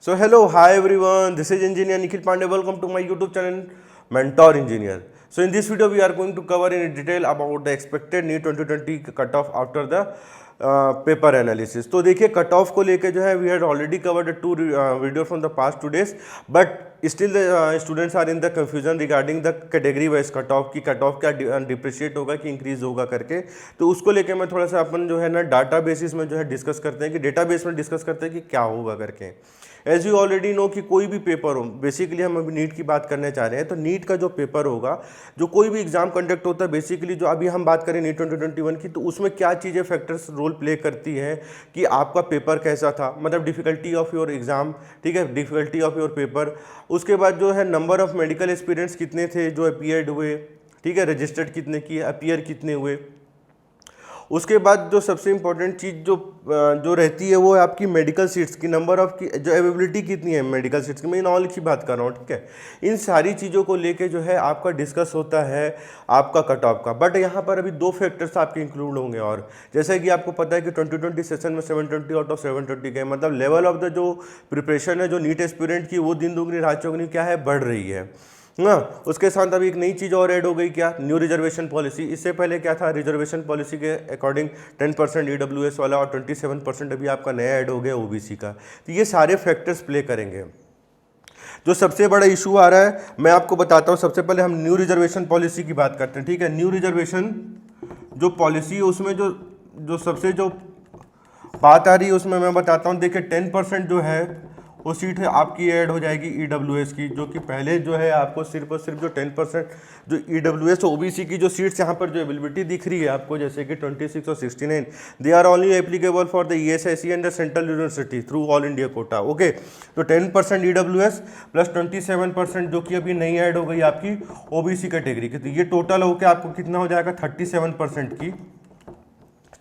So hello, hi everyone. This is Engineer Nikhil Pandey. Welcome to my YouTube channel, Mentor Engineer. So in this video, we are going to cover in detail about the expected NEET 2020 cutoff after the paper analysis. तो देखिए cut off को लेके जो है we had already covered two video from the past 2 days, but still students are in the confusion regarding the category wise cut off की cut off क्या depreciate होगा कि इंक्रीज होगा करके. तो उसको लेके मैं थोड़ा सा अपन जो है ना डाटा बेसिस में जो है डिस्कस करते हैं कि डेटा बेस में डिस्कस करते हैं कि क्या होगा करके. एज यू ऑलरेडी नो कि कोई भी पेपर हो, बेसिकली हम अभी नीट की बात करने चाह रहे हैं. तो नीट का जो पेपर होगा, जो कोई भी एग्जाम कंडक्ट होता है, बेसिकली जो अभी हम बात करें नीट 2021 की, तो उसमें क्या चीज़ें फैक्टर्स रोल प्ले करती हैं कि आपका पेपर कैसा था, मतलब डिफिकल्टी ऑफ योर एग्ज़ाम, ठीक है, डिफिकल्टी ऑफ योर पेपर. उसके बाद जो है नंबर ऑफ मेडिकल एक्सपीरियंस कितने थे जो अपीयर्ड हुए, ठीक है, रजिस्टर्ड कितने किए, अपीयर कितने हुए. उसके बाद जो सबसे इंपॉर्टेंट चीज़ जो रहती है वो है आपकी मेडिकल सीट्स की नंबर ऑफ की जो अवेलेबिलिटी कितनी है मेडिकल सीट्स की. मैं इन ऑल की बात कर रहा हूँ, ठीक है. इन सारी चीज़ों को लेके जो है आपका डिस्कस होता है आपका कट ऑफ का. बट यहाँ पर अभी 2 फैक्टर्स आपके इंक्लूड होंगे. और जैसे कि आपको पता है कि 2020 सेशन में 720 आउट ऑफ 720 गए, मतलब लेवल ऑफ द जो प्रिपरेशन है जो नीट एस्पिरेंट की वो दिन दुगनी रात चौगुनी क्या है, बढ़ रही है ना. उसके साथ अभी एक नई चीज़ और ऐड हो गई, क्या, न्यू रिजर्वेशन पॉलिसी. इससे पहले क्या था, रिजर्वेशन पॉलिसी के अकॉर्डिंग 10% EWS वाला और 27% अभी आपका नया ऐड हो गया OBC का. तो ये सारे फैक्टर्स प्ले करेंगे. जो सबसे बड़ा इशू आ रहा है मैं आपको बताता हूँ. सबसे पहले हम न्यू रिजर्वेशन पॉलिसी की बात करते हैं, ठीक है. न्यू रिजर्वेशन जो पॉलिसी है उसमें जो सबसे जो बात आ रही है उसमें मैं बताता हूँ. देखिए 10% जो है वो सीट है आपकी ऐड हो जाएगी EWS की, जो कि पहले जो है आपको सिर्फ और सिर्फ जो 10% जो EWS OBC की जो सीट्स यहाँ पर जो अवेलेबिलिटी दिख रही है आपको, जैसे कि 26 और 69, they are only applicable for the ESIC and the central university through all India quota. Okay, तो 10% EWS प्लस 27% जो कि अभी नई ऐड हो गई आपकी OBC कैटेगरी की. तो ये टोटल होकर आपको कितना हो जाएगा, 37% की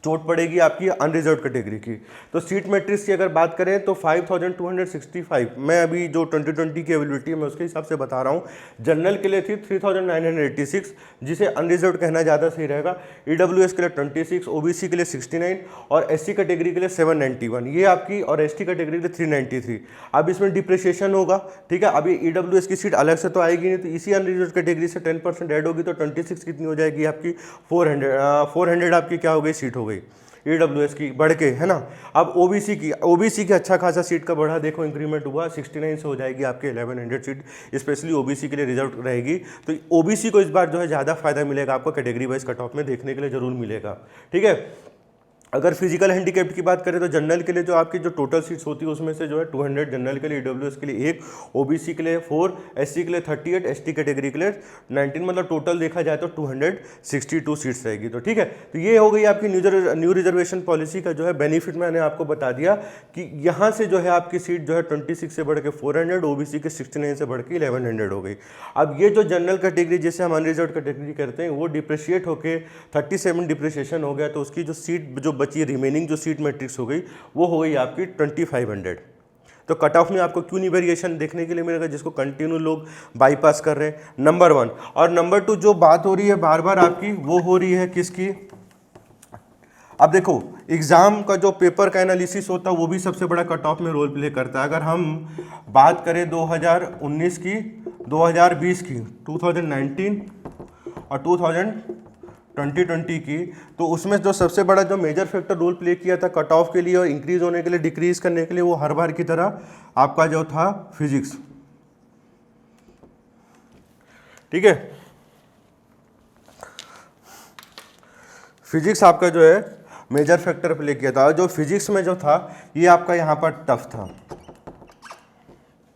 चोट पड़ेगी आपकी अनरिजर्व कैटेगरी की. तो सीट मैट्रिक्स की अगर बात करें तो 5265, मैं अभी जो 2020 की अवेलेबिलिटी है मैं उसके हिसाब से बता रहा हूँ. जनरल के लिए थी 3986, जिसे अनरिजर्व कहना ज़्यादा सही रहेगा. EWS के लिए 26, OBC के लिए 69 और SC कैटेगरी के लिए 791, ये आपकी, और ST कैटेगरी के लिए 393. अब इसमें डिप्रिशिएशन होगा, ठीक है. अभी EWS की सीट अलग से तो आएगी नहीं, तो इसी अनरिजर्व कैटेगरी से 10% ऐड होगी, तो 26 कितनी हो जाएगी आपकी 400 आपकी क्या हो गई, सीट हो गई EWS की बढ़ के, है ना. अब OBC की अच्छा खासा सीट का बढ़ा, देखो इंक्रीमेंट हुआ, 69 से हो जाएगी आपके 1100 सीट, स्पेशली OBC के लिए रिजर्व रहेगी. तो OBC को इस बार जो है ज़्यादा फायदा मिलेगा आपको कैटेगरी वाइज कट ऑफ में देखने के लिए जरूर मिलेगा, ठीक है. अगर फिजिकल हैंडीकैप की बात करें तो जनरल के लिए जो आपकी जो टोटल सीट्स होती है उसमें से जो है 200 जनरल के लिए, EWS के लिए 1, OBC के लिए 4, SC के लिए 38, ST कैटेगरी के लिए 19, मतलब टोटल देखा जाए तो 262 सीट्स रहेगी. तो ठीक है, तो ये हो गई आपकी न्यू रिजर्वेशन पॉलिसी का जो है बेनिफिट. मैंने आपको बता दिया कि यहाँ से जो है आपकी सीट जो है 26 से बढ़ के 400, OBC के 69 से बढ़ के 1100 हो गई. अब ये जो जनरल कैटेगरी जिसे हम अनरिजर्व कैटेगरी करते हैं वो डिप्रिशिएट होकर 37 डिप्रिशिएशन हो गया, तो उसकी जो सीट जो बची रिमेनिंग जो सीट मैट्रिक्स हो गई वो हो गई आपकी 2500. तो कट ऑफ में आपको क्यों नहीं वेरिएशन देखने के लिए मिलेगा, जिसको कंटिन्यू लोग बाईपास कर रहे हैं, नंबर 1. और नंबर 2 जो बात हो रही है बार बार आपकी, वो हो रही है किसकी. अब देखो एग्जाम का जो पेपर का एनालिसिस होता है वो भी सबसे बड़ा कट ऑफ में रोल प्ले करता है. अगर हम बात करें 2019 की, 2020 की, 2019 और 2020 की, तो उसमें जो सबसे बड़ा जो मेजर फैक्टर रोल प्ले किया था कट ऑफ के लिए और इंक्रीज होने के लिए, डिक्रीज करने के लिए, वो हर बार की तरह आपका जो था फिजिक्स, ठीक है. फिजिक्स आपका जो है मेजर फैक्टर प्ले किया था. जो फिजिक्स में जो था ये आपका यहाँ पर टफ था,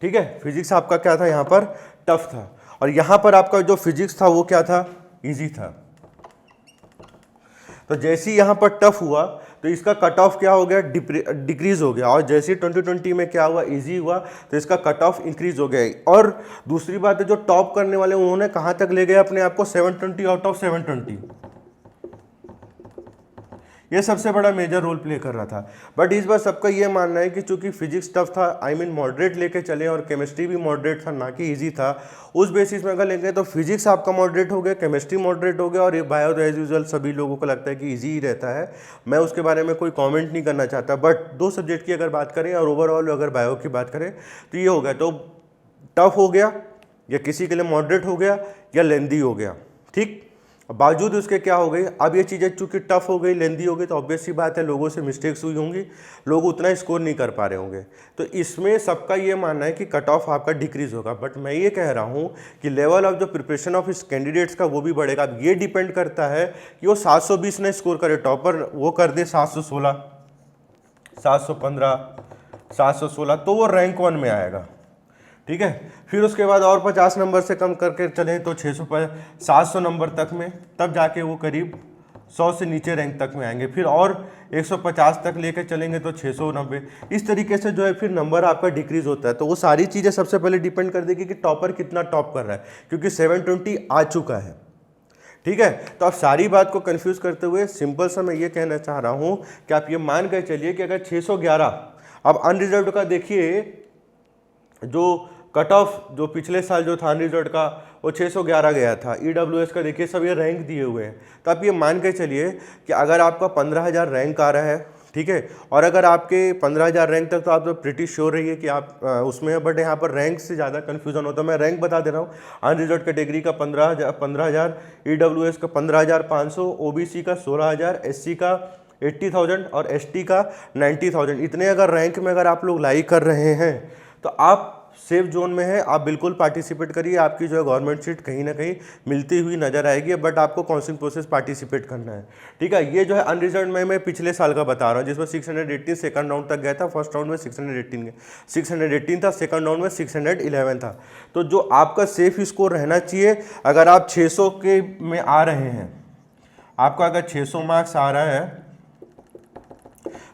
ठीक है. फिजिक्स आपका क्या था, यहाँ पर टफ था, और यहाँ पर आपका जो फिजिक्स था वो क्या था, इजी था. तो जैसे ही यहाँ पर टफ हुआ तो इसका कट ऑफ क्या हो गया, डिक्रीज हो गया. और जैसे 2020 में क्या हुआ, इजी हुआ, तो इसका कट ऑफ इंक्रीज हो गया. और दूसरी बात है जो टॉप करने वाले उन्होंने कहाँ तक ले गए अपने आप को, 720 आउट ऑफ 720. ये सबसे बड़ा मेजर रोल प्ले कर रहा था। बट इस बार सबका ये मानना है कि चूंकि फिजिक्स टफ था, आई मीन मॉडरेट लेके चले, और केमिस्ट्री भी मॉडरेट था, ना कि ईजी था, उस बेसिस में अगर लेंगे तो फिजिक्स आपका मॉडरेट हो गया, केमिस्ट्री मॉडरेट हो गया, और ये बायो तो एज यूजुअल सभी लोगों को लगता है कि ईजी ही रहता है। मैं उसके बारे में कोई कॉमेंट नहीं करना चाहता, बट दो सब्जेक्ट की अगर बात करें और ओवरऑल अगर बायो की बात करें तो ये हो गया, तो टफ हो गया, या किसी के लिए मॉडरेट हो गया, या लेंदी हो गया, ठीक। बावजूद उसके क्या हो गई, अब ये चीज़ें चूंकि टफ हो गई, लेंदी हो गई, तो ऑब्वियस सी बात है लोगों से मिस्टेक्स हुई होंगी, लोग उतना स्कोर नहीं कर पा रहे होंगे। तो इसमें सबका ये मानना है कि कट ऑफ आपका डिक्रीज होगा। बट मैं ये कह रहा हूँ कि लेवल ऑफ जो प्रिपरेशन ऑफ इस कैंडिडेट्स का वो भी बढ़ेगा। अब ये डिपेंड करता है कि वो 720 ना स्कोर करे, टॉपर वो कर दे 716, 715, 716, तो वो रैंक 1 में आएगा, ठीक है। फिर उसके बाद और 50 नंबर से कम करके चलें तो 700 नंबर तक में, तब जाके वो करीब 100 से नीचे रैंक तक में आएंगे। फिर और 150 तक लेके चलेंगे तो 690, इस तरीके से जो है फिर नंबर आपका डिक्रीज होता है। तो वो सारी चीज़ें सबसे पहले डिपेंड कर देगी कि टॉपर कितना टॉप कर रहा है, क्योंकि 720 आ चुका है, ठीक है। तो आप सारी बात को कंफ्यूज करते हुए सिंपल सा मैं ये कहना चाह रहा हूँ कि आप ये मान कर चलिए कि अगर 611, अब अनरिजर्व्ड का देखिए, जो कट ऑफ जो पिछले साल जो था अनरिजर्व्ड का वो 611 गया था। ईडब्ल्यूएस का देखिए सब ये रैंक दिए हुए हैं। तो आप ये मान के चलिए कि अगर आपका 15,000 रैंक आ रहा है, ठीक है, और अगर आपके 15,000 रैंक तक, तो आप तो प्रिटी श्योर रहिए कि आप उसमें है। बट यहाँ पर रैंक से ज़्यादा कन्फ्यूजन होता है। मैं रैंक बता दे रहा हूँ, अनरिजर्व्ड कैटेगरी का 15,000, ईडब्ल्यूएस का 15,500, ओबीसी का 16,000, एससी का 80,000 और एसटी का 90,000। इतने अगर रैंक में अगर आप लोग लाइक कर रहे हैं तो आप सेफ जोन में है, आप बिल्कुल पार्टिसिपेट करिए। आपकी जो है गवर्नमेंट सीट कहीं ना कहीं मिलती हुई नजर आएगी, बट आपको काउंसलिंग प्रोसेस पार्टिसिपेट करना है, ठीक है। ये जो है अनरिजर्व्ड में मैं पिछले साल का बता रहा हूँ, जिसमें 618 सेकंड राउंड तक गया था। फर्स्ट राउंड में 618 था, सेकंड राउंड में 611 था। तो जो आपका सेफ स्कोर रहना चाहिए, अगर आप 600 के में आ रहे हैं, आपका अगर 600 मार्क्स आ रहा है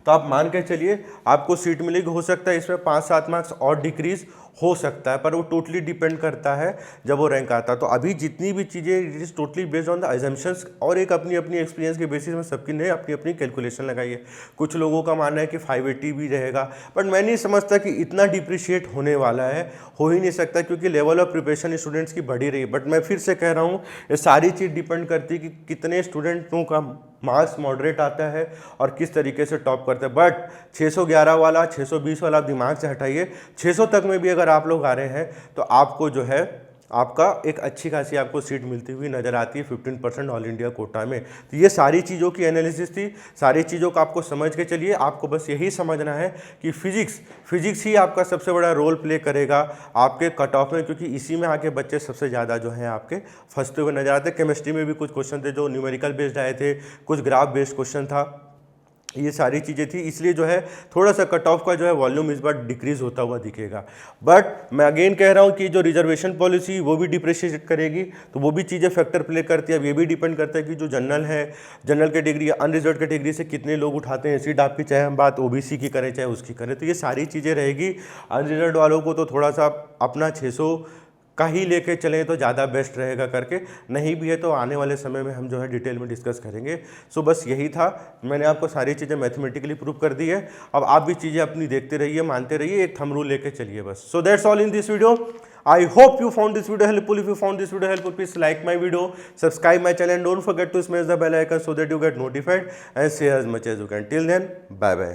तो आप मान के चलिए आपको सीट मिलेगी। हो सकता है इसमें 5-7 मार्क्स और डिक्रीज हो सकता है, पर वो टोटली डिपेंड करता है जब वो रैंक आता है। तो अभी जितनी भी चीज़ें, it is totally based on the assumptions, और एक अपनी अपनी एक्सपीरियंस के बेसिस में सबकी ने अपनी अपनी कैलकुलेशन लगाई है। कुछ लोगों का मानना है कि 580 भी रहेगा, बट मैं नहीं समझता कि इतना डिप्रिशिएट होने वाला है, हो ही नहीं सकता, क्योंकि लेवल ऑफ प्रिपरेशन स्टूडेंट्स की बढ़ी रही है। बट मैं फिर से कह रहा हूँ, ये सारी चीज़ डिपेंड करती है कि कितने स्टूडेंटों का मार्क्स मॉडरेट आता है और किस तरीके से टॉप करते हैं। बट 611 वाला, 620 वाला आप दिमाग से हटाइए, 600 तक में भी अगर आप लोग आ रहे हैं तो आपको जो है आपका एक अच्छी खासी आपको सीट मिलती हुई नज़र आती है 15% ऑल इंडिया कोटा में। तो ये सारी चीज़ों की एनालिसिस थी, सारी चीज़ों को आपको समझ के चलिए। आपको बस यही समझना है कि फिजिक्स ही आपका सबसे बड़ा रोल प्ले करेगा आपके कट ऑफ में, क्योंकि इसी में आके बच्चे सबसे ज़्यादा जो है आपके फंसते हुए नजर आते हैं। केमिस्ट्री में भी कुछ क्वेश्चन थे जो न्यूमेरिकल बेस्ड आए थे, कुछ ग्राफ बेस्ड क्वेश्चन था, ये सारी चीज़ें थी। इसलिए जो है थोड़ा सा कट ऑफ का जो है वॉल्यूम इस बार डिक्रीज होता हुआ दिखेगा। बट मैं अगेन कह रहा हूँ कि जो रिजर्वेशन पॉलिसी वो भी डिप्रिशिएट करेगी, तो वो भी चीज़ें फैक्टर प्ले करती है। अब ये भी डिपेंड करता है कि जो जनरल है, जनरल कैटेगरी या अनरिजर्व्ड कैटेगरी से कितने लोग उठाते हैं सीट आपकी, चाहे हम बात ओबीसी की करें चाहे उसकी करें। तो ये सारी चीज़ें रहेगी। अनरिजर्व्ड वालों को तो थोड़ा सा अपना 600 का ही लेके चलें तो ज़्यादा बेस्ट रहेगा करके, नहीं भी है तो आने वाले समय में हम जो है डिटेल में डिस्कस करेंगे। सो बस यही था, मैंने आपको सारी चीज़ें मैथमेटिकली प्रूव कर दी है। अब आप भी चीज़ें अपनी देखते रहिए, मानते रहिए, एक थंब रूल लेके चलिए बस। So that's all in this video. I hope you found this video helpful. If you found this video helpful, please like my video, subscribe my channel, and don't forget to smash the bell icon so that you get notified, and share as much as you can. Till then, bye bye.